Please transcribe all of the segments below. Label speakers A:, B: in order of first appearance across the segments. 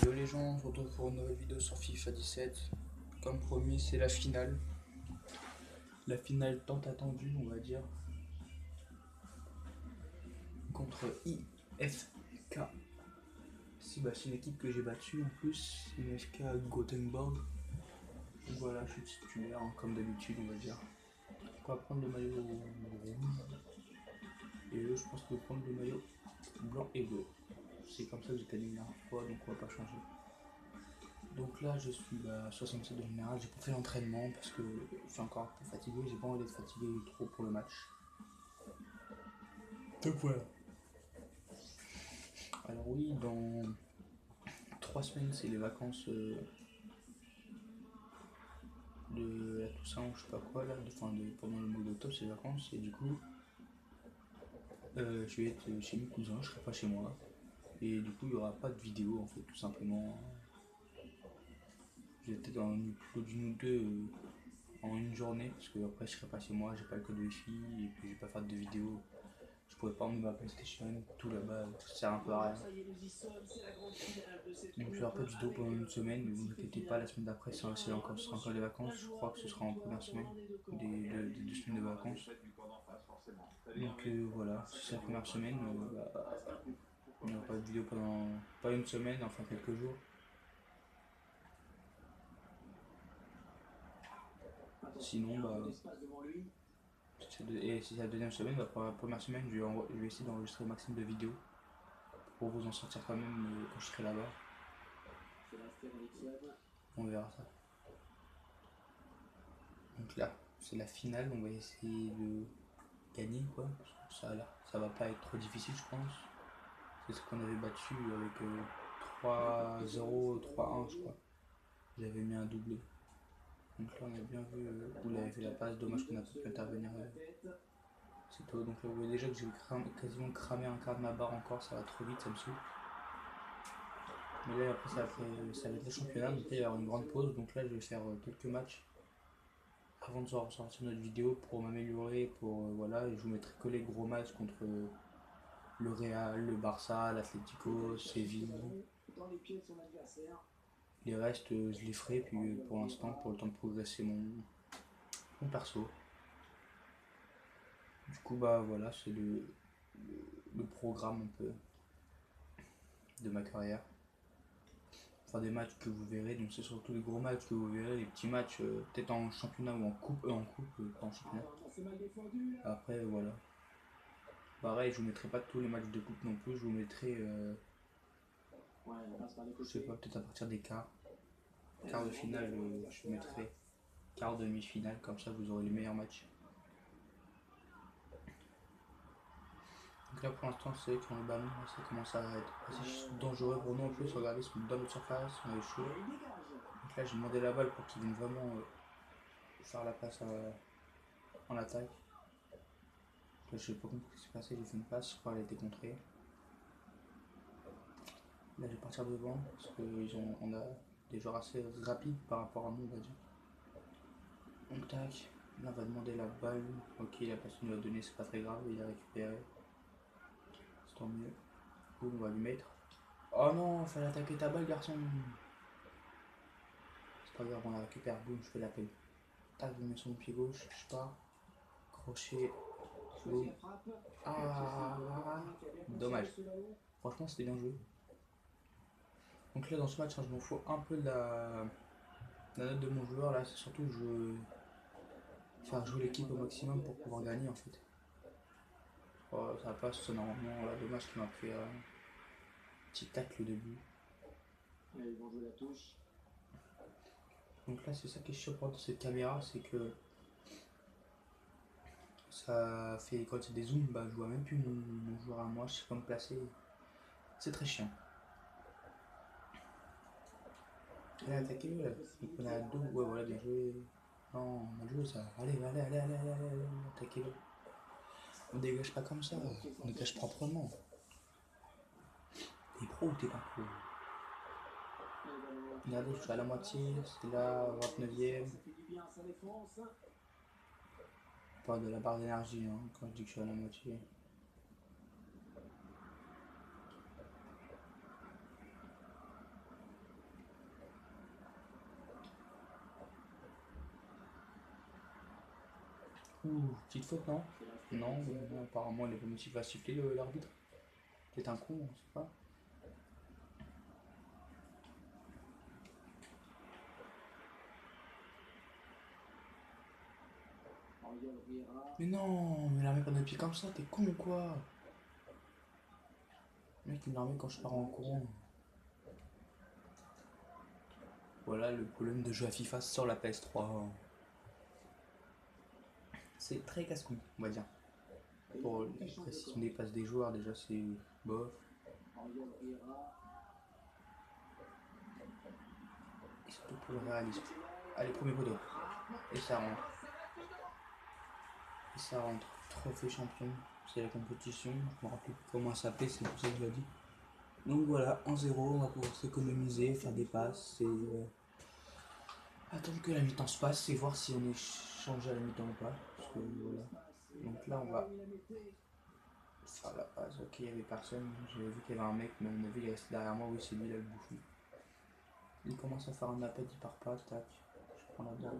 A: Yo les gens, on se retrouve pour une nouvelle vidéo sur FIFA 17. Comme promis, c'est la finale. La finale tant attendue, on va dire, contre IFK. C'est une équipe que j'ai battue en plus, IFK Gothenburg. Donc voilà, je suis titulaire, hein, comme d'habitude, on va dire. On va prendre le maillot rouge. Et eux, je pense qu'ils vont prendre le maillot blanc et bleu. C'est comme ça que j'étais la dernière fois, donc on va pas changer. Donc là, je suis à 67 de général. J'ai pas fait l'entraînement parce que je suis encore un peu fatigué. J'ai pas envie d'être fatigué trop pour le match. Donc voilà. Alors oui, dans 3 semaines, c'est les vacances de la Toussaint ou je sais pas quoi là. Pendant le mois d'octobre, c'est les vacances et du coup, je vais être chez mes cousins. Je serai pas chez moi et du coup, il y aura pas de vidéo en fait, tout simplement. Je vais peut-être en upload une ou deux en une journée parce que après, je serai pas chez moi. J'ai pas le code wifi et puis je vais pas faire de vidéo. Je pouvais pas emmener ma PlayStation, tout là-bas, ça sert un peu à rien. Donc je vais un peu de vidéo pendant une semaine, mais vous inquiétez pas, la semaine d'après, ce sera encore les vacances. Je crois que ce sera en première semaine, des 2 semaines de vacances. Donc voilà, si c'est la première semaine, il n'y aura pas de vidéo pendant pas une semaine, enfin quelques jours. Sinon, et si c'est la deuxième semaine, pour la première semaine, je vais essayer d'enregistrer le maximum de vidéos pour vous en sortir quand même quand je serai là-bas. On verra ça. Donc là, c'est la finale, on va essayer de gagner quoi. Ça va pas être trop difficile je pense. C'est ce qu'on avait battu avec 3-0, 3-1 je crois. J'avais mis un doublé. Donc là on a bien vu où il avait fait la passe, dommage qu'on n'a pas pu intervenir. C'est tout. Donc là vous voyez déjà que j'ai quasiment cramé un quart de ma barre encore, ça va trop vite, ça me saoule. Mais là après ça va être le championnat, donc là il va y avoir une grande pause, donc là je vais faire quelques matchs avant de sortir notre vidéo pour m'améliorer, voilà, et je vous mettrai que les gros matchs contre le Real, le Barça, l'Atlético, Séville. Les restes, je les ferai, puis pour l'instant, pour le temps de progresser mon perso. Du coup, bah voilà, c'est le programme un peu de ma carrière. Enfin, des matchs que vous verrez, donc c'est surtout les gros matchs que vous verrez, les petits matchs peut-être en championnat ou pas en championnat. Après, voilà. Pareil, je vous mettrai pas tous les matchs de coupe non plus, je vous mettrai, je sais pas, peut-être à partir des quarts de finale, je mettrai quart demi-finale, comme ça vous aurez les meilleurs matchs. Donc là pour l'instant c'est qu'on le ballon, ça commence à être assez dangereux pour nous en plus, regardez, ils sont dans notre surface, on est chaud. Donc là j'ai demandé la balle pour qu'ils viennent vraiment faire la passe en attaque. Là je sais pas compris ce qui s'est passé, j'ai fait une passe, je crois qu'elle a été contrée. Là je vais partir devant parce qu'on a des joueurs assez rapides par rapport à nous on va dire. Donc tac, là on va demander la balle, ok la passe nous l'a donnée, c'est pas très grave, il a récupéré, c'est tant mieux. Du coup on va lui mettre. Oh non, fallait attaquer ta balle garçon. C'est pas grave, on la récupère, boum, je fais l'appel. Tac, je mets sur mon pied gauche, je pars, crochet, boum. Ah, dommage. Franchement c'était bien joué. Donc là dans ce match, hein, je m'en fous un peu de la note de mon joueur, là c'est surtout que je veux faire jouer l'équipe au maximum pour pouvoir gagner en fait. Oh, ça passe normalement, là, dommage qu'il m'a fait un petit tacle au début. Donc là c'est ça qui est surprenant dans cette caméra, c'est que ça fait quand il y a des zooms, bah je vois même plus mon joueur à moi, je sais pas me placer. C'est très chiant. Allez, attaquez-le là. Donc on a deux, ouais voilà, bien joué. Non, mal joué ça. Allez, attaquez-le. On dégage pas comme ça, on dégage proprement. T'es pro ou t'es pas pro? Regardez, je suis à la moitié, c'est là, 29ème. Pas de la barre d'énergie hein, quand je dis que je suis à la moitié. Ouh, petite faute, non? Non, non, apparemment il est pas motivé à siffler l'arbitre. Peut-être un con, on sait pas. Mais non, mais la met pas de pied comme ça, t'es con ou quoi? Le mec il me la remet quand je pars en courant. Voilà le problème de jouer à FIFA sur la PS3. C'est très casse-cou, on va dire. Pour la précision des passes des joueurs, déjà c'est bof. Et surtout pour le réalisme. Allez, premier poteau. Et ça rentre. Et ça rentre. Trophée champion. C'est la compétition. Je me rappelle plus comment ça s'appelait, c'est pour ça que je l'ai dit. Donc voilà, 1-0, on va pouvoir s'économiser, faire des passes et attendre que la mi-temps se passe et voir si on est changé à la mi-temps ou pas. Parce que voilà. Donc là, on va faire la passe. Ok, il n'y avait personne. J'avais vu qu'il y avait un mec, mais à mon avis, il est resté derrière moi. Oui, c'est lui là le bouffon. Il commence à faire un appel, il part pas. Tac. Je prends la balle.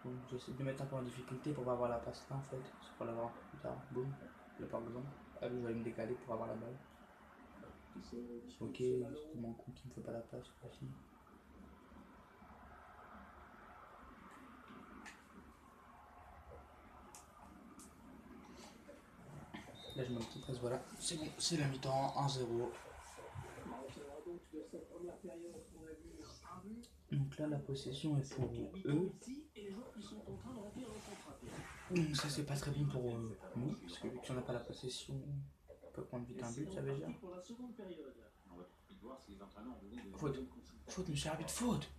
A: Donc j'essaie de mettre un peu en difficulté pour pas avoir la passe là en fait. C'est pour l'avoir plus tard. Boum. Là par exemple. Ah, je vais me décaler pour avoir la balle. Ok, c'est mon coup qui me fait pas la passe aussi. Là je mets une petite presse, voilà. C'est bon, c'est la mi-temps, 1-0. Donc là la possession est pour eux. Donc ça c'est pas très bon pour nous, parce que vu qu'on n'a pas la possession, on peut prendre vite un but, ça veut dire. Faute, faute monsieur arbitre, faute.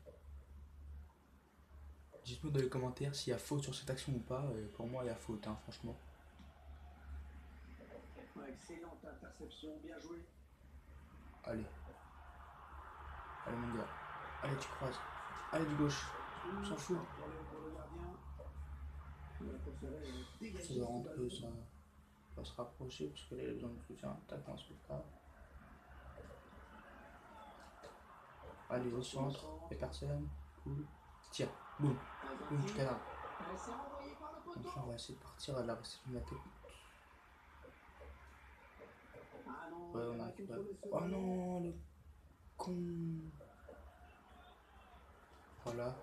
A: Dites-moi dans les commentaires s'il y a faute sur cette action ou pas, pour moi il y a faute, hein, franchement. Excellente interception, bien joué. Allez. Allez mon gars. Allez tu croises. Allez du gauche. On s'en fout. Ça doit rentrer, ça va se rapprocher parce que là il a besoin de soutien. Tac, on se fait pas. Allez au centre, et personne. Cool. Tire. Boum. Boum, tu cadres. Donc là on va essayer de partir à la réception de la tête. Ouais, on arrive pas. Oh non, le con. Voilà.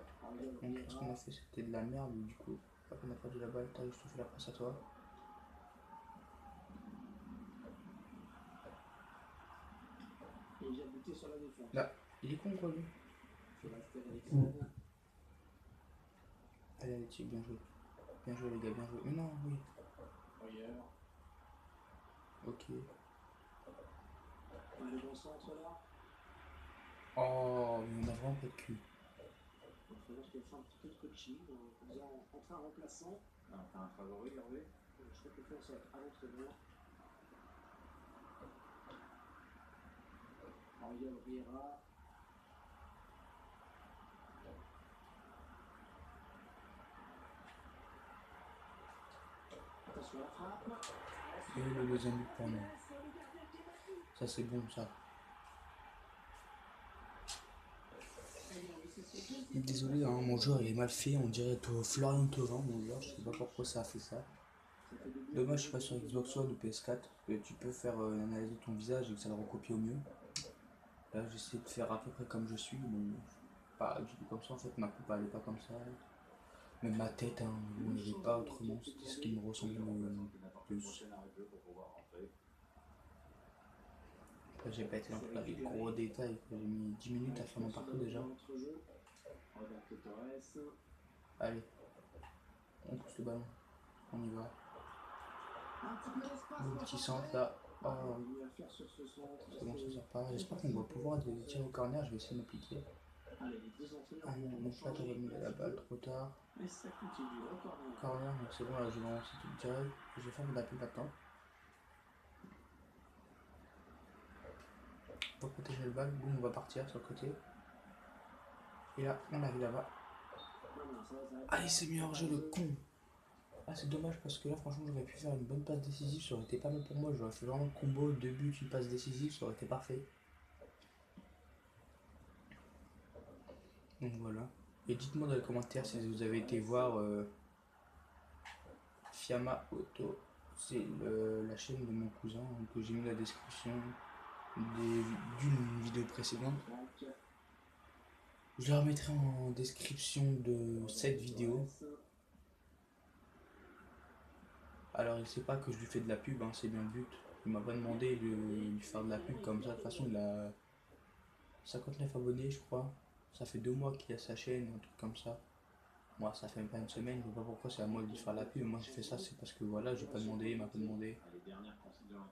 A: Donc ce qu'on a fait c'était de la merde du coup. On a perdu la balle, t'as juste fait la passe à toi. Là, il est con quoi lui. Allez, allez, tu bien joué. Bien joué les gars, bien joué. Mais non, oui. Ok. Oh, mais on a vraiment pas de cul. Et le deuxième but pour nous. Ça c'est bon ça. Désolé, hein, mon joueur il est mal fait, on dirait Florian Thauvin, mon joueur, je sais pas pourquoi ça a fait ça. Dommage, je suis pas sur Xbox One ou PS4, que tu peux faire une analyse de ton visage et que ça le recopie au mieux. Là j'essaie de faire à peu près comme je suis, mais pas du tout comme ça en fait, ma coupe elle est pas comme ça. Même ma tête, hein, on n'y avait pas autrement, c'était ce qui me ressemblait le plus. Après j'ai pas été dans les gros détails, j'ai mis 10 minutes à faire mon parcours déjà. Allez, on pousse le ballon, on y va. Un petit centre là. Oh. C'est bon, ça sort pas. J'espère qu'on va pouvoir des tirs au corner, je vais essayer de m'appliquer. Ah non, donc là t'aurais mis la balle trop tard. Corner, donc c'est bon, là je vais lancer tout direct. Je vais faire mon appel maintenant. On va protéger le ball, boum, on va partir sur le côté. Et là, on arrive là-bas. Ah, il s'est mis hors jeu le con. Ah, c'est dommage parce que là, franchement, j'aurais pu faire une bonne passe décisive, ça aurait été pas mal pour moi. J'aurais fait vraiment le combo, 2 buts, une passe décisive, ça aurait été parfait. Donc voilà. Et dites-moi dans les commentaires si vous avez été voir Fiamma Auto. C'est la chaîne de mon cousin que j'ai mis la description d'une vidéo précédente. Je la remettrai en description de cette vidéo. Alors il sait pas que je lui fais de la pub, hein, c'est bien le but. Il m'a pas demandé de lui faire de la pub comme ça. De toute façon, il a 59 abonnés, je crois. Ça fait 2 mois qu'il a sa chaîne, un truc comme ça. Moi, ça fait même pas une semaine, je sais pas pourquoi c'est à moi de lui faire la pub. Moi, j'ai fait ça, c'est parce que voilà, j'ai pas demandé, il m'a pas demandé.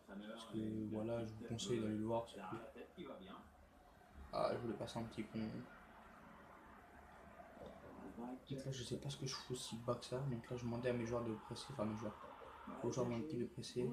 A: Parce que voilà, je vous conseille d'aller le voir, s'il vous plaît. Ah, je voulais passer un petit con. Donc là, je sais pas ce que je fous si bas que ça. Donc là, je demandais à mes joueurs de presser, enfin mes joueurs, aux joueurs de mon équipe de presser.